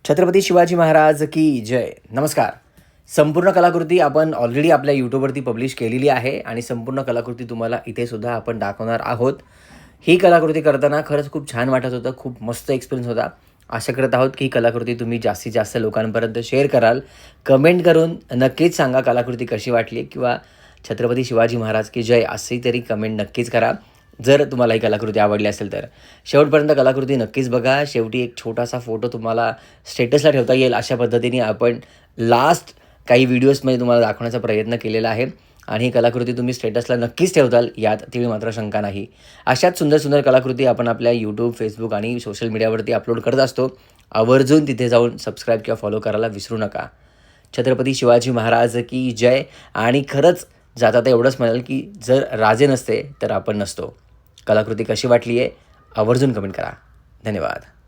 छत्रपती शिवाजी महाराज की जय. नमस्कार. संपूर्ण कलाकृती आपण ऑलरेडी आपल्या यूट्यूबवरती पब्लिश केलेली आहे आणि संपूर्ण कलाकृती तुम्हाला इथे सुद्धा आपण दाखवणार आहोत. ही कलाकृती करताना खरंच खूप छान वाटत होतं. खूप मस्त एक्सपिरियन्स होता. आशा करत आहोत की ही कलाकृती तुम्ही जास्तीत जास्त लोकांपर्यंत शेअर कराल. कमेंट करून नक्कीच सांगा कलाकृती कशी वाटली किंवा छत्रपती शिवाजी महाराज की जय अशी तरी कमेंट नक्कीच करा. जर तुम्हाला ही कलाकृती आवडली असेल तर. शेवटपर्यंत कलाकृती नक्कीच बघा. शेवटी एक छोटासा फोटो तुम्हाला स्टेटसला ठेवता येईल अशा पद्धतीने आपण लास्ट काही व्हिडिओजमध्ये तुम्हाला दाखवण्याचा प्रयत्न केलेला आहे आणि ही कलाकृती तुम्ही स्टेटसला नक्कीच ठेवताल यात तिळी मात्र शंका नाही. अशाच सुंदर सुंदर कलाकृती आपण आपल्या यूट्यूब, फेसबुक आणि सोशल मीडियावरती अपलोड करत असतो. आवर्जून तिथे जाऊन सबस्क्राईब किंवा फॉलो करायला विसरू नका. छत्रपती शिवाजी महाराज की जय. आणि खरंच जाता एवढंच म्हणाल की जर राजे नसते तर आपण नसतो. कलाकृती कशी वाटली आहे आवर्जून कमेंट करा. धन्यवाद.